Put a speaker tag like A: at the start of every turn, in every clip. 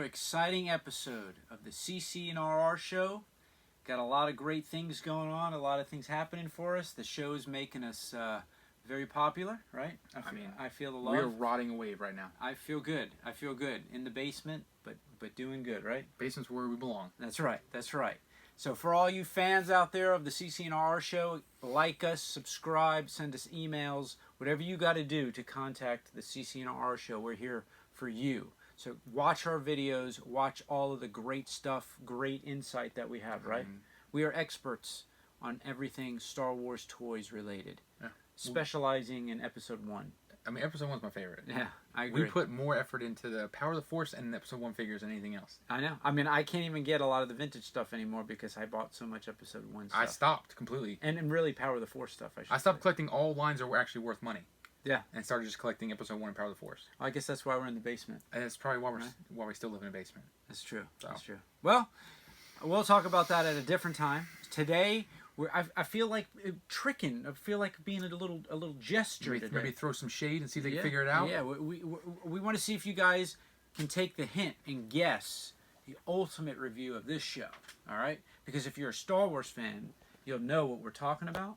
A: Exciting episode of the CC&RR show. Got a lot of great things going on, a lot of things happening for us. The show's making us very popular, right? I feel the love.
B: We're riding a wave right now.
A: I feel good. I feel good. In the basement, but doing good, right?
B: Basement's where we belong.
A: That's right. That's right. So for all you fans out there of the CC&RR show, like us, subscribe, send us emails, whatever you got to do to contact the CC&RR show. We're here for you. So watch our videos, watch all of the great stuff, great insight that we have, right? We are experts on everything Star Wars toys related, specializing in Episode 1.
B: I mean, Episode 1's my favorite.
A: Yeah, I agree.
B: We put more effort into the Power of the Force and Episode 1 figures than anything else.
A: I know. I mean, I can't even get a lot of the vintage stuff anymore because I bought so much Episode 1 stuff.
B: I stopped completely.
A: And really Power of the Force stuff,
B: I stopped collecting all lines that were actually worth money.
A: Yeah.
B: And started just collecting Episode 1 and Power of the Force.
A: I guess that's why we're in the basement.
B: And that's probably why we still live in a basement.
A: That's true.
B: So.
A: That's true. Well, we'll talk about that at a different time. Today, I feel like tricking. I feel like being a little gesture today.
B: Maybe throw some shade and see if they can figure it out.
A: Yeah, we want to see if you guys can take the hint and guess the ultimate review of this show. All right? Because if you're a Star Wars fan, you'll know what we're talking about.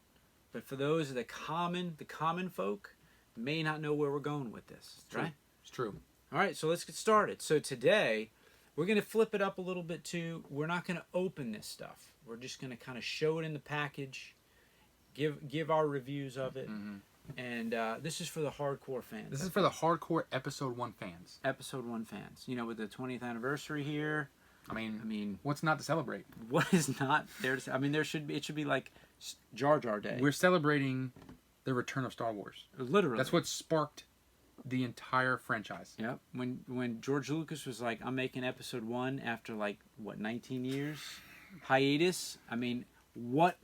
A: But for those of the common folk, may not know where we're going with this, right?
B: It's true.
A: All right, so let's get started. So today, we're going to flip it up a little bit too. We're not going to open this stuff. We're just going to kind of show it in the package, give our reviews of it, and this is for the hardcore fans.
B: This is for the hardcore Episode 1 fans.
A: Episode 1 fans. You know, with the 20th anniversary here.
B: I mean, what's not to celebrate?
A: What is not there to? I mean, it should be like Jar Jar Day.
B: We're celebrating the return of Star Wars.
A: Literally.
B: That's what sparked the entire franchise.
A: Yep. When George Lucas was like, I'm making Episode 1 after 19 years hiatus. I mean, what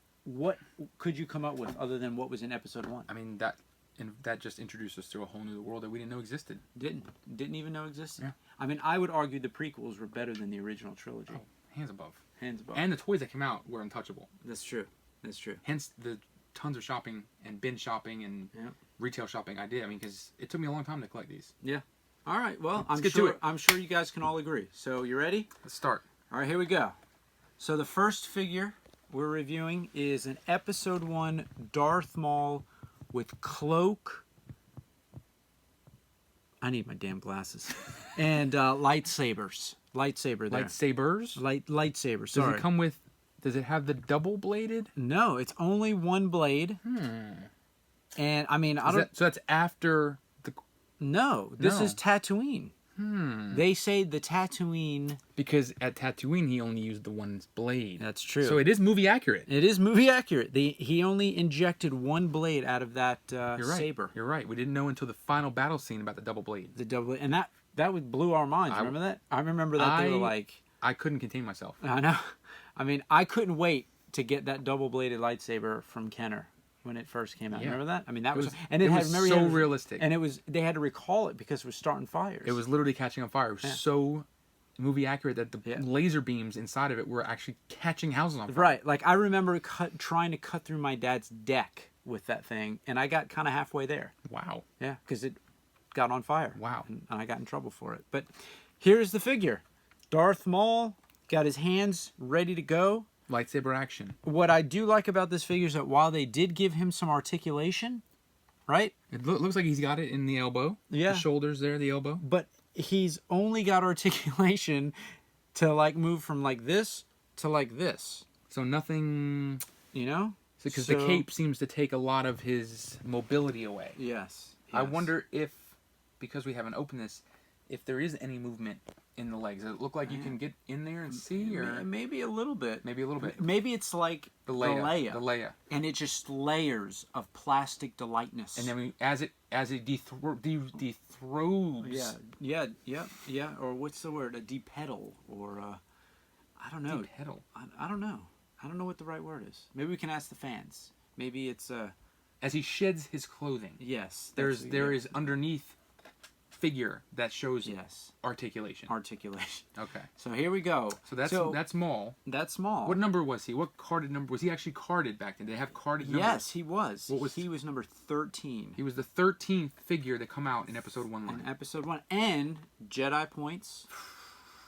A: could you come up with other than what was in Episode 1?
B: I mean, that just introduced us to a whole new world that we didn't know existed.
A: Didn't even know existed.
B: Yeah.
A: I mean, I would argue the prequels were better than the original trilogy.
B: Oh, hands above.
A: Hands above.
B: And the toys that came out were untouchable.
A: That's true. That's true.
B: Hence the tons of shopping and bin shopping and retail shopping I did. I mean, because it took me a long time to collect these.
A: Yeah. All right. Well,
B: Let's get to it.
A: I'm sure you guys can all agree. So you ready?
B: Let's start.
A: All right. Here we go. So the first figure we're reviewing is an Episode 1 Darth Maul with cloak. I need my damn glasses. And lightsabers. Lightsaber there.
B: Lightsabers?
A: Lightsaber. Sorry.
B: Does it come with... Does it have the double bladed?
A: No, it's only one blade. And I mean, so
B: that's after the.
A: No, this is Tatooine. They say the Tatooine
B: because at Tatooine he only used the one blade.
A: That's true.
B: So it is movie accurate.
A: It is movie accurate. He only injected one blade out of that
B: You're right.
A: saber.
B: You're right. We didn't know until the final battle scene about the double blade.
A: The double, and that blew our minds. Remember that? I remember that they were like.
B: I couldn't contain myself.
A: I know. I mean, I couldn't wait to get that double-bladed lightsaber from Kenner when it first came out. Yeah. Remember that? I mean, that was and it had
B: so realistic.
A: And they had to recall it because it was starting fires.
B: It was literally catching on fire. It was so movie accurate that the laser beams inside of it were actually catching houses on fire.
A: Right. Like I remember trying to cut through my dad's deck with that thing, and I got kind of halfway there.
B: Wow.
A: Yeah, because it got on fire.
B: Wow.
A: And I got in trouble for it. But here's the figure. Darth Maul got his hands ready to go.
B: Lightsaber action.
A: What I do like about this figure is that while they did give him some articulation, right?
B: It looks like he's got it in the elbow.
A: Yeah.
B: The shoulders there, the elbow.
A: But he's only got articulation to like move from like this to like this.
B: So nothing...
A: You know?
B: Because the cape seems to take a lot of his mobility away.
A: Yes.
B: I wonder if, because we haven't opened this, if there is any movement in the legs? Does it look like you can get in there and see, or
A: maybe a little bit?
B: maybe a little bit?
A: Maybe it's like
B: The Leia.
A: and it just layers of plastic delightness.
B: And then as it dethrows.
A: Yeah. Or what's the word? A depedal, or I don't know.
B: Depedal.
A: I don't know. I don't know what the right word is. Maybe we can ask the fans. Maybe it's
B: as he sheds his clothing.
A: Yes.
B: There is underneath figure that shows articulation.
A: Articulation.
B: Okay.
A: So here we go.
B: So that's Maul.
A: That's Maul.
B: What number was he? What carded number was he actually carded back then? Did they have carded numbers?
A: Yes, he was.
B: What was
A: he was number 13.
B: He was the 13th figure to come out in episode 1 line.
A: In episode 1, and Jedi points.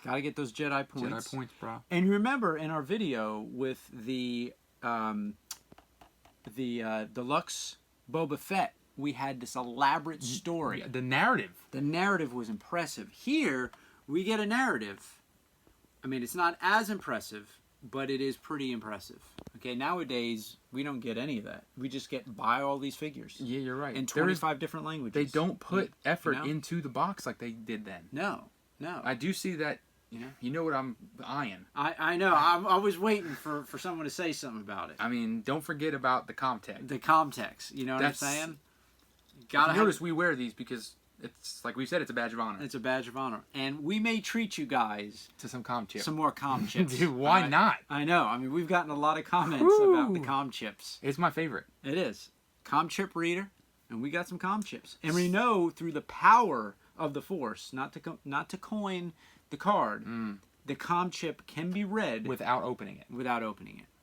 A: Gotta get those Jedi points.
B: Jedi points, bro.
A: And remember in our video with the deluxe Boba Fett, we had this elaborate story.
B: Yeah, the narrative.
A: The narrative was impressive. Here, we get a narrative. I mean, it's not as impressive, but it is pretty impressive. Okay, nowadays, we don't get any of that. We just buy all these figures.
B: Yeah, you're right.
A: In 25 different languages.
B: They don't put effort into the box like they did then.
A: No.
B: I do see that. You know what I'm eyeing.
A: I know. I was waiting for someone to say something about it.
B: I mean, don't forget about the Comtech.
A: The Comtex. You know what I'm saying?
B: Notice we wear these because it's like we said, it's a badge of honor.
A: It's a badge of honor, and we may treat you guys
B: to some com chips.
A: Some more com chips.
B: Dude, why not?
A: I know. I mean, we've gotten a lot of comments about the com chips.
B: It's my favorite.
A: It is com chip reader, and we got some com chips, and we know through the power of the Force, not to coin the card, the com chip can be read
B: without opening it.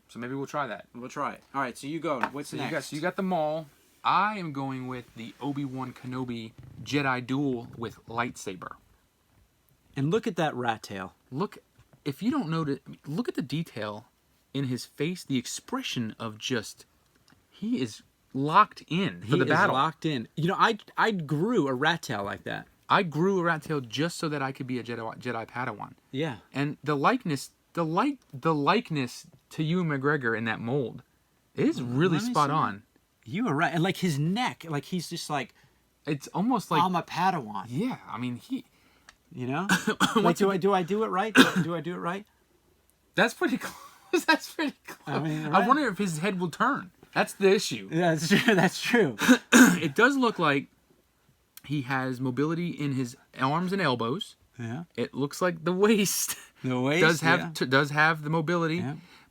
A: So
B: maybe we'll try that.
A: We'll try it. All right. So you go. What's next?
B: You got the Maul. I am going with the Obi Wan Kenobi Jedi duel with lightsaber.
A: And look at that rat tail.
B: If you don't notice, look at the detail in his face, the expression of he is locked in for the battle.
A: He is locked in. You know, I grew a rat tail like that.
B: I grew a rat tail just so that I could be a Jedi Padawan.
A: Yeah.
B: And the likeness to Ewan McGregor in that mold is really spot on.
A: You were right. And like his neck, like he's just like,
B: it's almost like
A: I'm a Padawan.
B: Yeah, I mean
A: you know, like do I do it right? Do I do it right?
B: That's pretty close. That's pretty close.
A: I mean, right?
B: I wonder if his head will turn. That's the issue.
A: Yeah, that's true. That's true.
B: It does look like he has mobility in his arms and elbows.
A: Yeah.
B: It looks like the waist.
A: The waist
B: does have the mobility,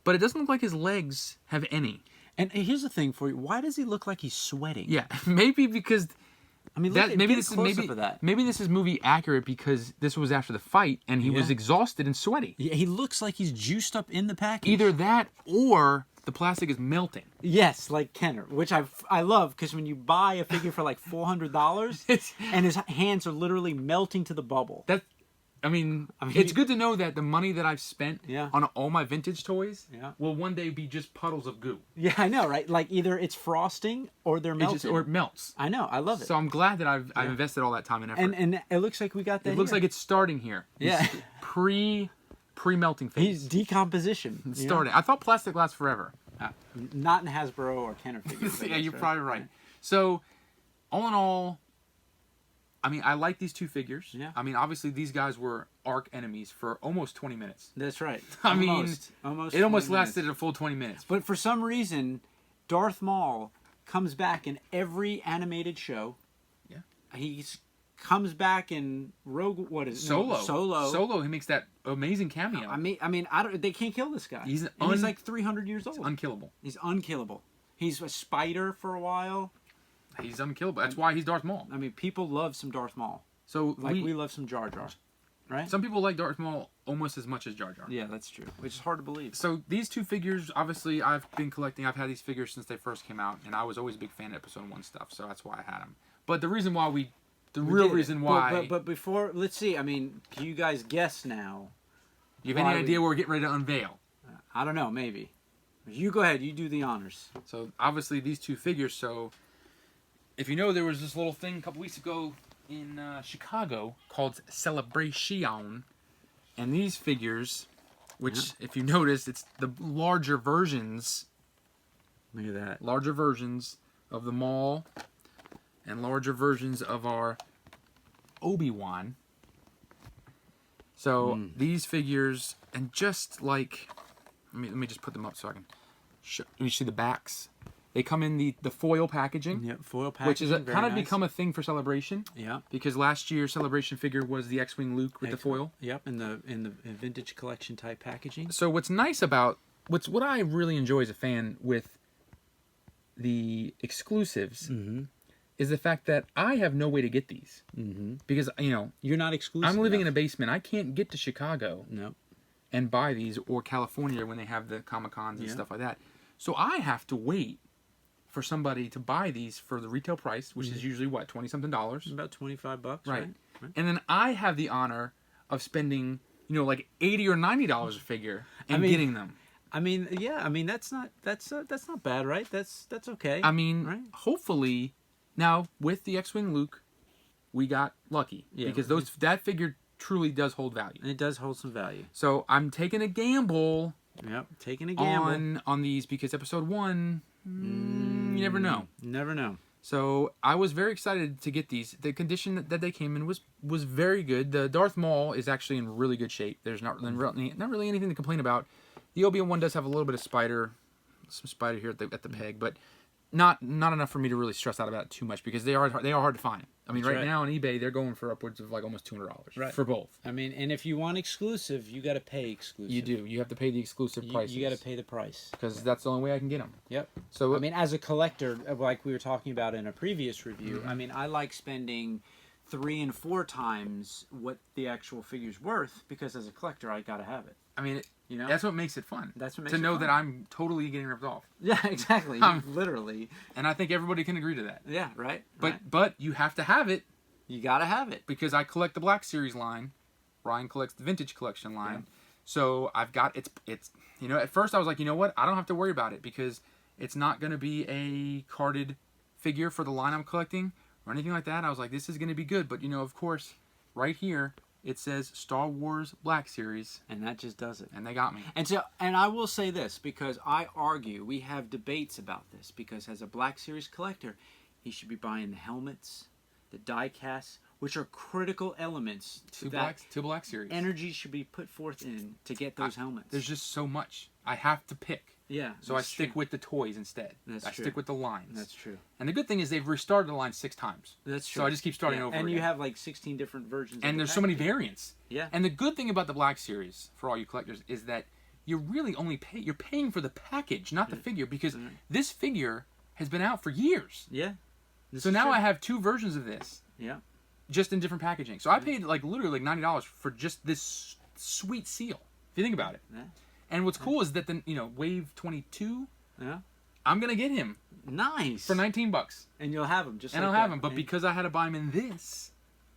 B: but it doesn't look like his legs have any.
A: And here's the thing for you: why does he look like he's sweating?
B: Yeah, maybe because maybe this is movie accurate because this was after the fight and he was exhausted and sweaty.
A: Yeah, he looks like he's juiced up in the package.
B: Either that or the plastic is melting.
A: Yes, like Kenner, which I love because when you buy a figure for like $400 and his hands are literally melting to the bubble.
B: I mean, it's good to know that the money that I've spent on all my vintage toys will one day be just puddles of goo.
A: Yeah, I know, right? Like either it's frosting or they're melted.
B: Or it melts.
A: I know, I love it.
B: So I'm glad that I've invested all that time and effort.
A: And it looks like we got that.
B: It looks like it's starting here.
A: Yeah.
B: Pre-melting phase.
A: He's decomposition.
B: It's starting. I thought plastic lasts forever.
A: Not in Hasbro or Kenner figures.
B: Yeah, you're probably right. So, all in all, I mean, I like these two figures.
A: Yeah.
B: I mean, obviously, these guys were arc enemies for almost 20 minutes.
A: That's right.
B: It almost lasted a full 20 minutes.
A: But for some reason, Darth Maul comes back in every animated show.
B: Yeah.
A: He comes back in Rogue. What is it?
B: Solo?
A: Solo.
B: He makes that amazing cameo.
A: I mean, they can't kill this guy. He's like 300 years old.
B: Unkillable.
A: He's unkillable. He's a spider for a while.
B: He's unkillable. That's why he's Darth Maul.
A: I mean, people love some Darth Maul.
B: So
A: we love some Jar Jar, right?
B: Some people like Darth Maul almost as much as Jar Jar.
A: Yeah, that's true. Which is hard to believe.
B: So these two figures, obviously, I've been collecting. I've had these figures since they first came out, and I was always a big fan of Episode 1 stuff, so that's why I had them. But the reason why
A: But before, let's see. I mean, can you guys guess now?
B: You have any idea what we're getting ready to unveil?
A: I don't know. Maybe. You go ahead. You do the honors.
B: So obviously these two figures. So if you know, there was this little thing a couple weeks ago in Chicago called Celebration, and these figures, which if you notice, it's the larger versions.
A: Look at that.
B: Larger versions of the Maul, and larger versions of our Obi Wan. So these figures, and just like, let me just put them up so I can show. You see the backs. They come in the foil packaging.
A: Yeah, foil packaging.
B: Which is kind of become a thing for Celebration.
A: Yeah.
B: Because last year's Celebration figure was the X-Wing Luke with the foil.
A: Yep, in the vintage collection type packaging.
B: So what's nice about what I really enjoy as a fan with the exclusives is the fact that I have no way to get these. Because,
A: you're not exclusive.
B: I'm living in a basement. I can't get to Chicago and buy these, or California when they have the Comic-Cons and stuff like that. So I have to wait for somebody to buy these for the retail price, which is usually what, $20-something?
A: About $25, right?
B: And then I have the honor of spending, like $80 or $90 a figure and getting them.
A: I mean, yeah. I mean, that's not bad, right? That's okay.
B: I mean,
A: right?
B: Hopefully, now with the X-Wing Luke, we got lucky because that figure truly does hold value.
A: And it does hold some value.
B: So I'm taking a gamble.
A: Yep, taking a gamble
B: on these because episode 1. You never know.
A: Never know.
B: So I was very excited to get these. The condition that they came in was very good. The Darth Maul is actually in really good shape. There's not really anything to complain about. The Obi Wan one does have a little bit of some spider here at the peg, but not enough for me to really stress out about it too much because they are hard to find. I mean, right now on eBay they're going for upwards of like almost $200 for both.
A: I mean, and if you want exclusive, you got to pay exclusive.
B: You do. You have to pay the exclusive price.
A: You got to pay the price
B: because that's the only way I can get them.
A: Yep.
B: So
A: I mean, as a collector, like we were talking about in a previous review, I mean, I like spending 3 and 4 times what the actual figure's worth because as a collector, I got to have it.
B: I mean, that's what makes it fun.
A: That's what makes
B: to
A: it
B: know
A: fun.
B: that I'm totally getting ripped off.
A: Yeah, exactly. Literally.
B: And I think everybody can agree to that.
A: Yeah, right.
B: But you have to have it.
A: You gotta have it
B: because I collect the Black Series line. Ryan collects the Vintage Collection line. Yeah. So I've got it's. At first I was like, you know what? I don't have to worry about it because it's not going to be a carded figure for the line I'm collecting or anything like that. I was like, this is going to be good. But of course, right here it says Star Wars Black Series,
A: and that just does it.
B: And they got me.
A: And I will say this because I argue we have debates about this because as a Black Series collector, he should be buying the helmets, the die casts, which are critical elements to
B: Black Series.
A: Energy should be put forth in to get those helmets.
B: There's just so much. I have to pick.
A: Yeah.
B: So I stick with the toys instead.
A: That's true.
B: I stick with the lines.
A: That's true.
B: And the good thing is they've restarted the line 6 times.
A: That's true.
B: So I just keep starting over
A: and
B: again.
A: You have like 16 different versions.
B: And there's so many variants.
A: Yeah.
B: And the good thing about the Black Series, for all you collectors, is that you really only you're paying for the package, not the figure, because this figure has been out for years.
A: Yeah.
B: So now I have 2 versions of this.
A: Yeah.
B: Just in different packaging. So I paid literally $90 for just this sweet seal. If you think about it.
A: Yeah.
B: And what's cool is that the Wave 22.
A: Yeah.
B: I'm gonna get him.
A: Nice.
B: For $19.
A: And you'll have him
B: I'll have him. But because I had to buy him in this,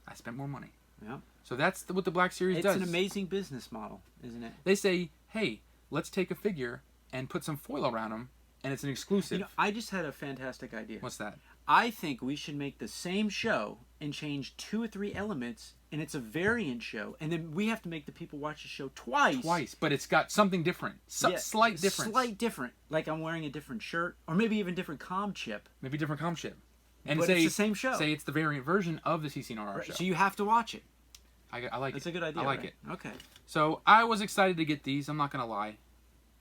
B: I spent more money.
A: Yeah.
B: So that's what the Black Series does.
A: It's an amazing business model, isn't it?
B: They say, hey, let's take a figure and put some foil around him, and it's an exclusive.
A: I just had a fantastic idea.
B: What's that?
A: I think we should make the same show and change 2 or 3 elements, and it's a variant show, and then we have to make the people watch the show twice.
B: But it's got something different. Slight difference.
A: Slight different. Like I'm wearing a different shirt, or maybe even different comm chip.
B: Maybe different comm chip. And
A: but
B: say,
A: it's the same show.
B: Say it's the variant version of the CCNR show.
A: So you have to watch it.
B: I like it.
A: That's a good idea.
B: I like it.
A: Okay.
B: So I was excited to get these. I'm not going to lie.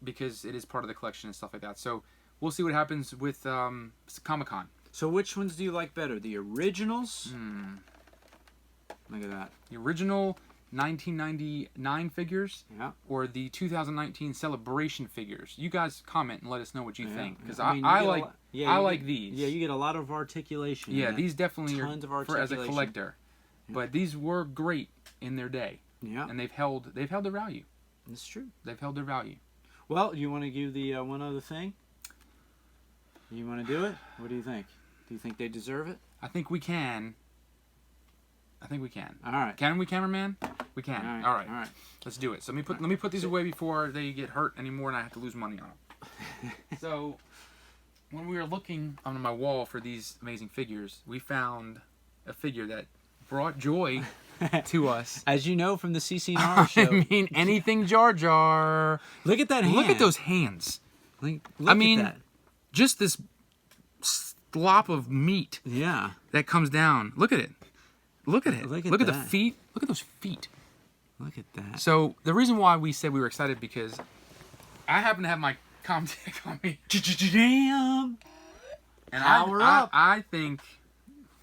B: Because it is part of the collection and stuff like that. So we'll see what happens with Comic-Con.
A: So which ones do you like better? The originals? Look at that.
B: The original 1999 figures?
A: Yeah.
B: Or the 2019 Celebration figures? You guys comment and let us know what you think. Because
A: I
B: like these.
A: Yeah, you get a lot of articulation.
B: Yeah, these definitely
A: tons of
B: are for as a collector. Yeah. But these were great in their day.
A: Yeah.
B: And they've held their value.
A: That's true.
B: They've held their value.
A: Well, you want to give the one other thing? You want to do it? What do you think? Do you think they deserve it?
B: I think we can.
A: All right.
B: Can we, cameraman? We can. All right.
A: All right.
B: Let's do it. So let me put these away before they get hurt anymore and I have to lose money on them. So when we were looking on my wall for these amazing figures, we found a figure that brought joy to us.
A: As you know from the CCNR show.
B: I mean, anything Jar Jar.
A: Look at that hand.
B: Look at those hands.
A: Look at that.
B: Just this slop of meat.
A: Yeah.
B: That comes down. Look at it. Look at it.
A: Look at
B: the feet. Look at those feet.
A: Look at that.
B: So the reason why we said we were excited because I happen to have my comm tech on me.
A: Damn.
B: And
A: Power up.
B: I think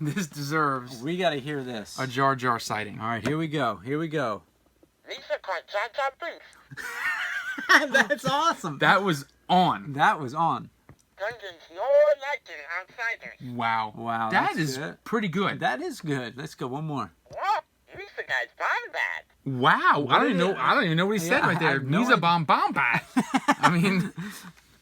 B: this deserves
A: We got to hear this.
B: a Jar Jar sighting.
A: All right, here we go. Here we go.
C: Lisa caught Jar Jar Binks.
A: That's awesome.
B: That was on.
A: That was on.
C: Dungeons no liking outsiders.
B: Wow.
A: Wow.
B: That
A: that's
B: is
A: good.
B: pretty good.
A: That is good. Let's go one more.
C: Whoa, Lisa guys found that.
B: Wow.
A: What
B: I don't
A: did
B: even
A: it-
B: know. I don't even know what he
A: Yeah,
B: said right
A: I
B: there.
A: have no
B: Misa
A: idea.
B: bomb bomb bat. I mean,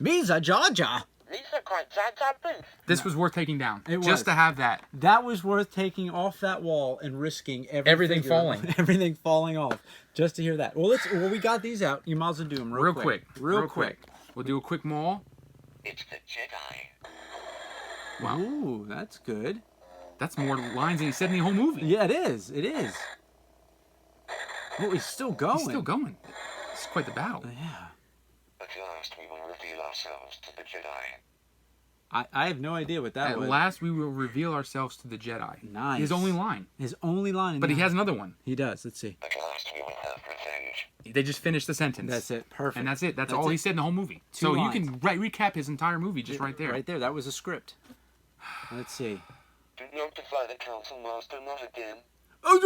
A: Misa Jaja.
C: Lisa caught Jar Jar Binks.
B: this was worth taking down.
A: It was.
B: Just to have that.
A: That was worth taking off that wall and risking
B: Everything falling.
A: everything falling off, just to hear that. Well, we got these out. You might as well do them real quick. Real quick.
B: We'll do a quick maul.
C: It's the Jedi.
B: Wow.
A: Ooh, that's good.
B: That's more lines than he said in the whole movie.
A: Yeah, it is. It is. Oh, he's still going.
B: He's still going. It's quite the battle.
A: Yeah.
C: At last we will reveal ourselves to the Jedi.
A: I have no idea what that
B: At
A: was.
B: last, we will reveal ourselves to the Jedi.
A: Nice.
B: His only line.
A: His only line. in
B: But he
A: that-
B: has another one.
A: He does. Let's see.
C: At last we will have revenge.
B: They just finished the sentence.
A: That's it. Perfect.
B: And that's it. That's
A: That's
B: all
A: it.
B: he said in the whole movie.
A: Two
B: so
A: lines.
B: you can recap his entire movie just right there.
A: Right there. That was a script. Let's see.
C: Do not defy the Council Master, not again. I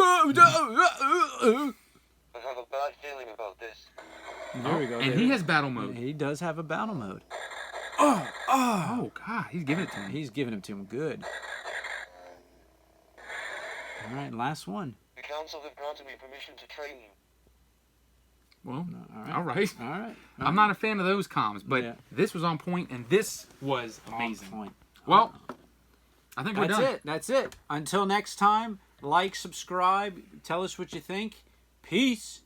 C: have a bad feeling about this.
A: There we go.
B: And
A: there.
B: he has battle mode.
A: He does have a battle mode.
B: Oh, God. He's giving it to me.
A: He's giving him to him good. All right, last one.
C: The Council have granted me permission to train you.
B: Well,
A: All right.
B: all right.
A: All right.
B: I'm not a fan of those comms, but
A: Yeah.
B: this was on point, and this was
A: On
B: amazing.
A: point.
B: Well, I think we're
A: That's
B: done.
A: it. That's it. Until next time, like, subscribe, tell us what you think. Peace.